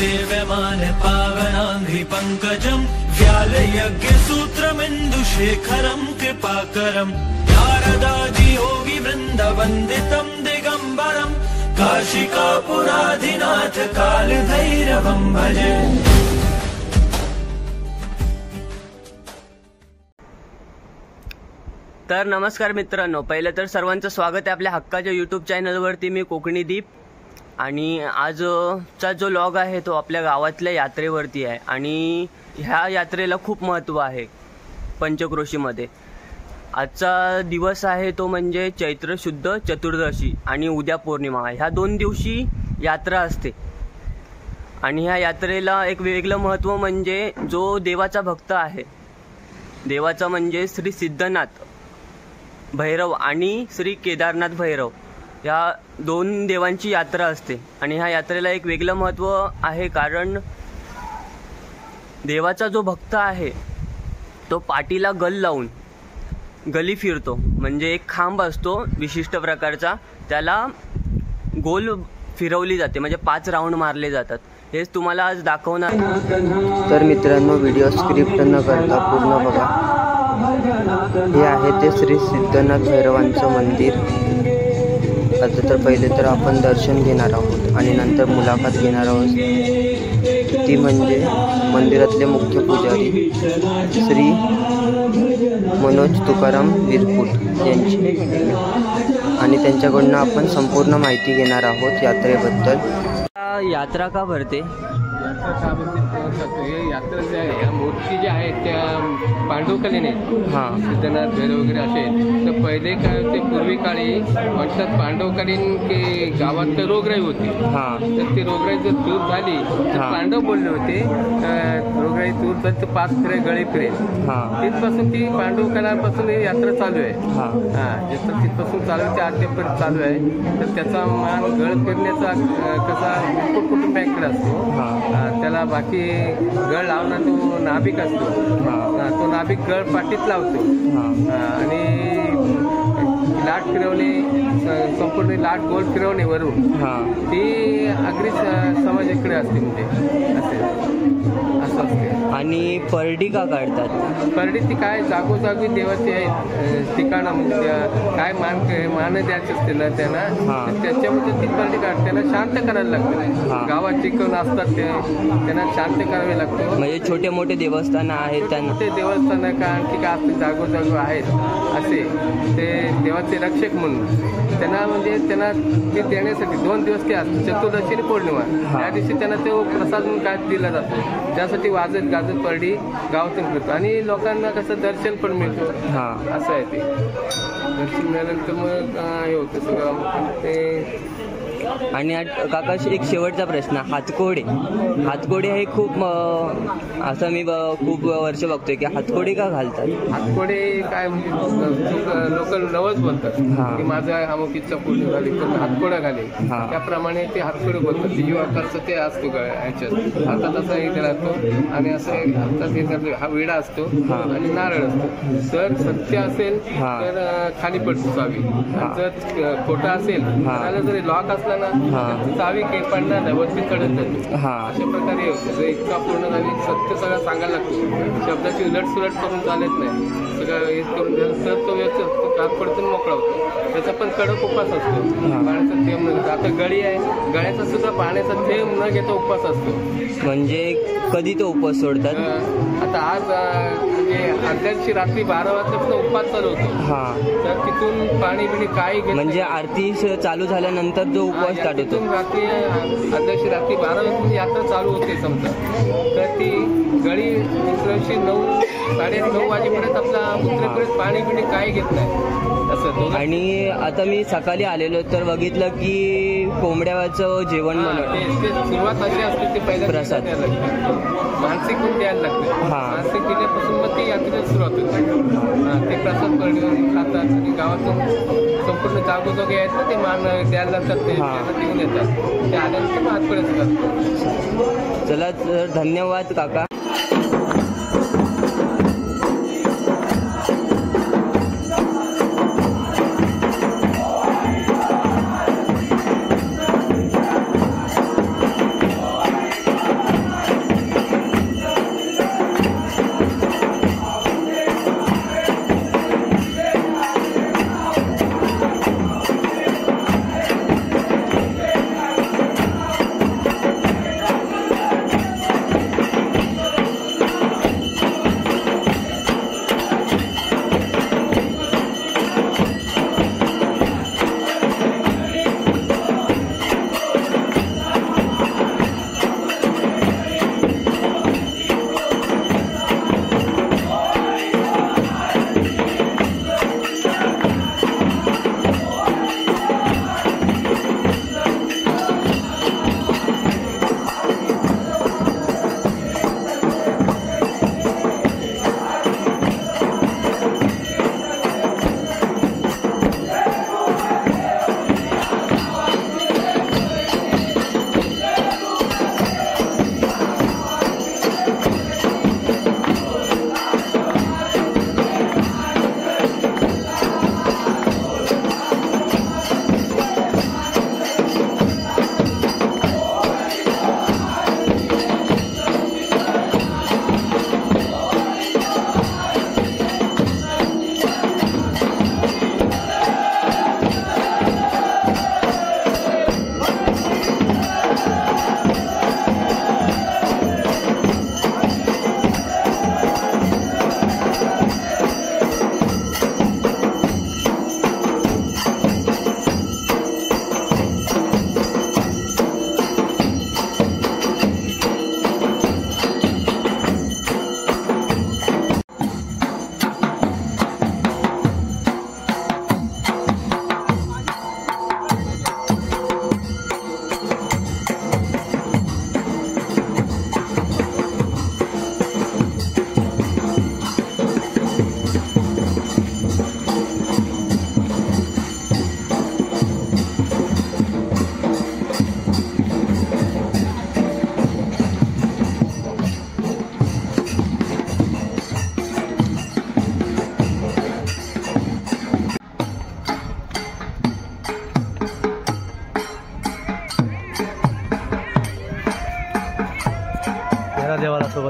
सेव्यमान पावनांघ्रि पंकजं व्यालयज्ञसूत्रमिन्दुशेखरं कृपाकरं शारदादियोगी वृन्दवन्दितं दिगम्बरं काशिकापुराधिनाथ कालभैरवं भजे। तर नमस्कार मित्रांनो, पहिले तर सर्वांचं स्वागत आहे आपल्या हक्काच्या यूट्यूब चॅनलवरती। मी कोकणी दीप आणि आजचा जो लॉग आहे तो आपल्या गावातल्या यात्रेवरती आहे आणि ह्या यात्रेला खूप महत्त्व आहे पंचक्रोशीमध्ये। आजचा दिवस आहे तो म्हणजे चैत्र शुद्ध चतुर्दशी आणि उद्या पौर्णिमा। ह्या 2 दिवशी यात्रा असते आणि ह्या यात्रेला एक वेगळं महत्त्व म्हणजे जो देवाचा भक्त आहे, देवाचा म्हणजे श्री सिद्धनाथ भैरव आणि श्री केदारनाथ भैरव, या 2 देवांची यात्रा असते आणि ह्या यात्रेला एक वेगळं महत्त्व आहे कारण देवाचा जो भक्त आहे तो पाठीला गल लावून गली फिरतो, म्हणजे एक खांब असतो विशिष्ट प्रकारचा, त्याला गोल फिरवली जाते, म्हणजे 5 राऊंड मारले जातात। हेच तुम्हाला आज दाखवणार। तर मित्रांनो, व्हिडिओ स्क्रिप्ट न करता पूर्ण बघा। हे आहे ते श्री सिद्धनाथ भैरवांचं मंदिर। आता तर पहिले तर आपण दर्शन घेणार आहोत आणि नंतर मुलाखत घेणार आहोत, ती म्हणजे मंदिरातले मुख्य पुजारी श्री मनोज तुकाराम विरकुट यांची, आणि त्यांच्याकडून आपण संपूर्ण माहिती घेणार आहोत यात्रेबद्दल। यात्रा का भरते? यात्रा जे आहे, या मूर्ती ज्या आहेत त्या पांडवकालीन आहेत। सिद्धनाथ भैरव वगैरे असे आहेत। तर पहिले काय होते, पूर्वी काळी म्हणतात पांडवकालीन की गावात तर रोगराई होती, तर ती रोगराई जर दूर झाली तर पांडव बोलले होते रोगराई दूर झाली तर 5 फिरे गळी फिरेल। तिथपासून ती पांडवकालापासून ही यात्रा चालू आहे। जसं तिथपासून चालू आहे ते आद्यपर्यंत चालू आहे। तर त्याचा मान गळ फिरण्याचा कसा कुटुंब बँकेड असतो, त्याला बाकी गळ लावणार तो नाभिक असतो, तो नाभिक गळ पाठीत लावतो आणि लाट फिरवणे, संपूर्ण लाट गोल फिरवणे वरून, ती अगदी समाजाकडे असते, म्हणजे असं असते। आणि परडी का काढतात? परडी ती काय जागोजागी देवाची आहेत ठिकाणं, म्हणजे काय मान द्यायचे असते ना त्यांना, त्याच्यामध्ये ती परडी काढते, त्यांना शांत करायला लागते। गावात जे कोण असतात त्यांना शांत करावे लागते। म्हणजे छोटे मोठे देवस्थान आहेत, त्यांना ते देवस्थान का आणखी काय असते जागोजागो आहेत असे, ते देवाचे रक्षक म्हणून त्यांना, म्हणजे त्यांना ते देण्यासाठी 2 दिवस ते असते, चतुर्दशी आणि पौर्णिमा, त्या दिवशी त्यांना तो प्रसाद म्हणून काय दिला जातो, त्यासाठी वाजत गाजत परडी गावातून करतो आणि लोकांना कसं दर्शन पण मिळतो, असं आहे ते। दर्शन मिळाल्यानंतर मग हे होतं सगळं ते। आणि काका, एक शेवटचा प्रश्न, हातकोडे हे खूप असं मी खूप वर्ष बघतोय की हातकोडे का घालतात? हातकोडे काय म्हणजे लोक नवस बोलतात की माझा अमुक इच्छा पूर्ण झाली तर हातकोडा घालेल, त्याप्रमाणे ते हातकोडे बोलतात। जीव आकारचं ते असतो ह्याच्यात, हातात असा हे राहतो आणि असं हातात हे हा विडा असतो आणि नारळ असतो। जर सत्य असेल तर खाली पडतो चावी, जर खोटा असेल तर जर लॉक असला ना चावी काही पडणार नाही, वरती चढत जातो। अशा प्रकारे इतका पूर्ण झाली सत्य सगळं सांगायला लागतो, शब्दाची उलटसुलट करून चालत नाही, सगळं हे करून तर तो व्यवस्थित कात पडतून मोकळा होतो। त्याचा पण कडक उपास असतो, पाण्याचा थेंब न घेता। आता गळी आहे, गळ्याचा सुद्धा पाण्याचा थेंब न घेता उपास असतो। म्हणजे कधी तो उपास सोडतात? आता आज म्हणजे आदल्याची रात्री 12 वाजल्यापासून उपास चालू होतो, तर तिथून पाणी बिणी काही घेत, म्हणजे आरती चालू झाल्यानंतर जो उपवास स्टार्ट होतो, रात्री आदल्याची रात्री 12 वाजता यात्रा चालू होते समजा, तर ती गळी दुसऱ्या दिवशी 9-9:30 वाजेपर्यंत आपला उत्तरेपर्यंत पाणी बिणी काही घेत नाही असं। आणि आता मी सकाळी आलेलो तर बघितलं की कोंबड्याचं जेवण ते सुरुवात अशी असते, ते पहिल्या प्रसाद मानसिक द्यायला लागते, मानसिक दिल्यापासून मग ती यात्रेला सुरुवात होते। ते प्रसाद खातात आणि गावातून संपूर्ण जागोजागी आहेत ना, ते मान द्यायला लागतात, ते घेऊन येतात, ते आल्यानंतर मग हातपर्यंत करतात। चला तर धन्यवाद काका।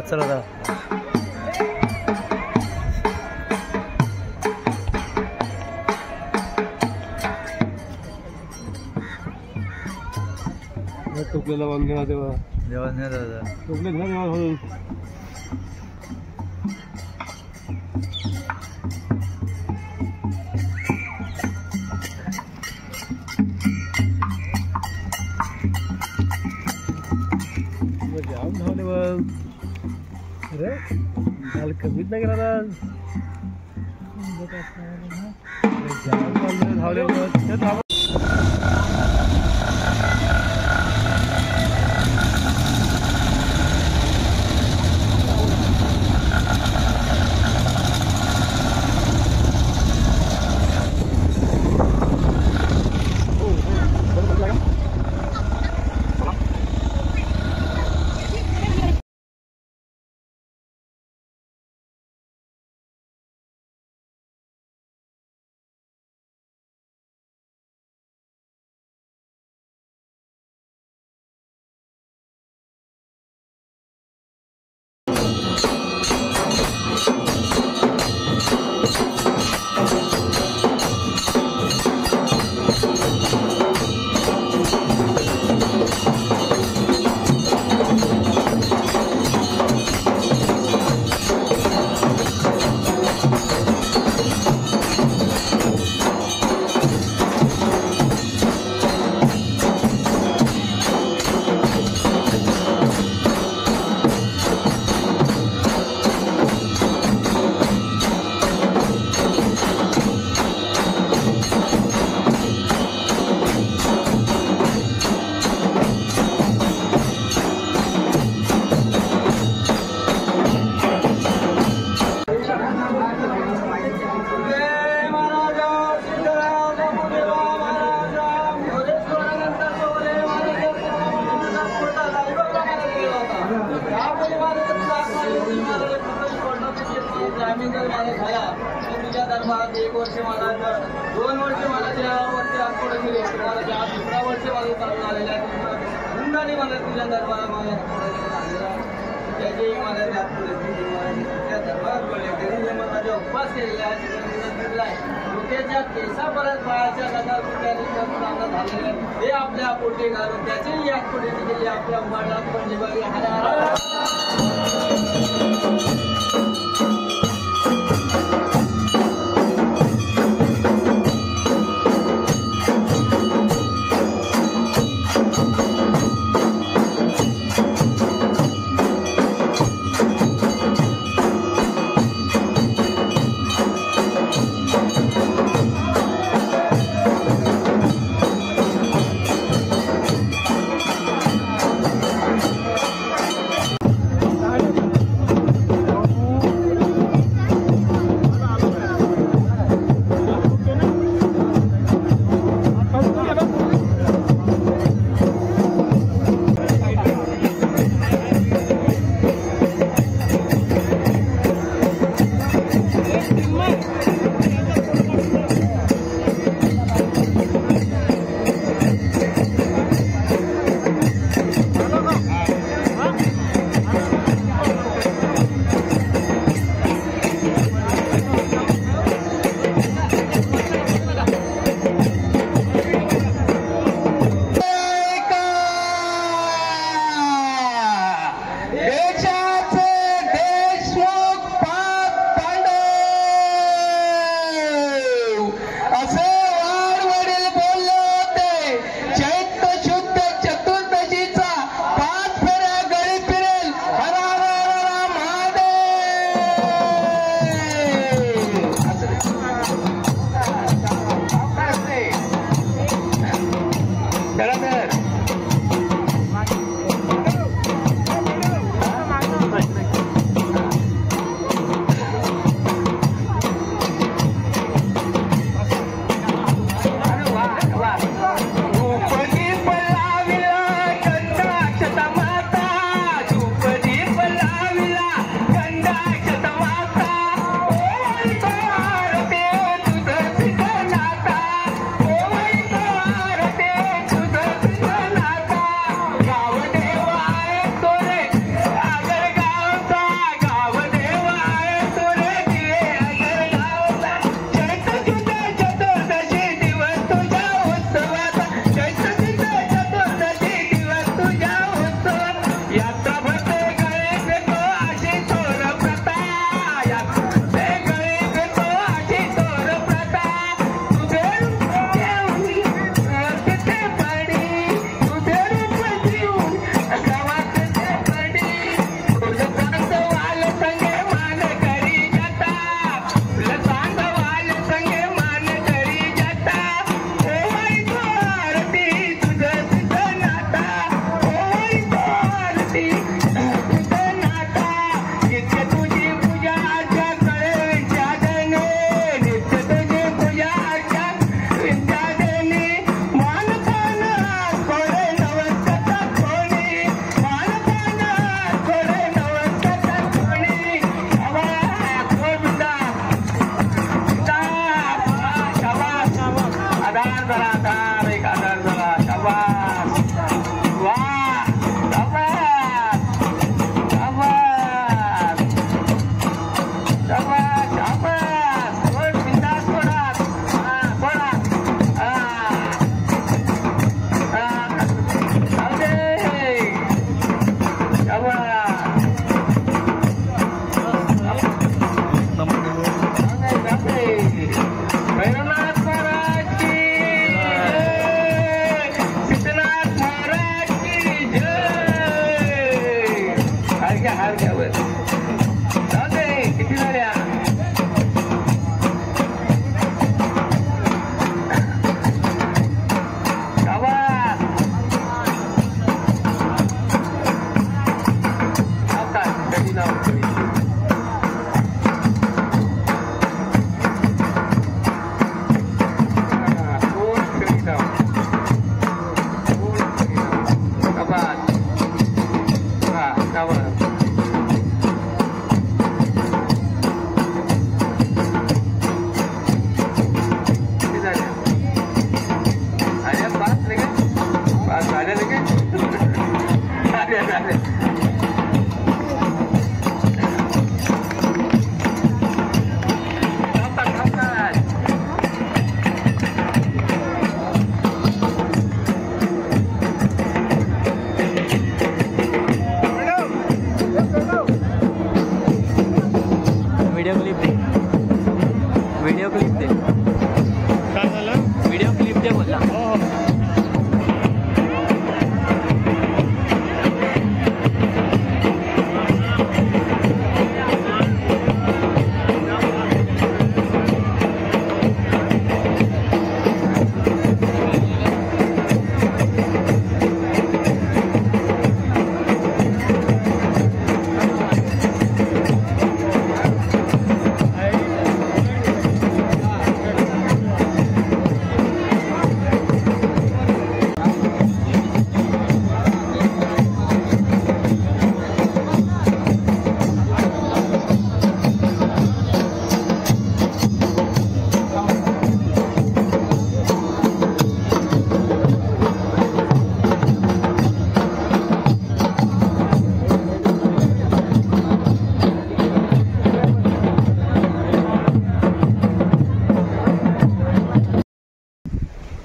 चला आता. टोपलेला बांधून घ्या तेव्हा जेव्हा नाही दादा टोपले घ्या तेव्हा घालून. जाम धावले बघ. अरे झालं कमीच नाही गेला जाम धावले बघ. तुझ्या दरबारात 1 वर्ष मला 2 वर्ष मला देवावरती आठवडे दिले मला 11 वर्ष मला चालून आलेल्या हुंडाने मला तुझ्या दरबारात मला त्याच्याही मला त्या दरबारात बोलले त्यांनी मला माझ्या उपवास केलेला त्याच्या केसा परत बाळाच्या गदा झालेल्या हे आपल्या पोटे घालून त्याचेही यात पुढे गेले आपल्या उभारला पण बघे हरा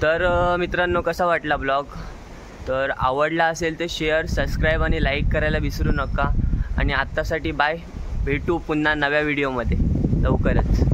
तर मित्रांनो, कसा वाटला ब्लॉग? तर आवडला असेल तर शेअर, सबस्क्राईब आणि लाईक करायला विसरू नका. आणि आत्तासाठी बाय. भेटू पुन्हा नव्या व्हिडिओमध्ये लवकरच.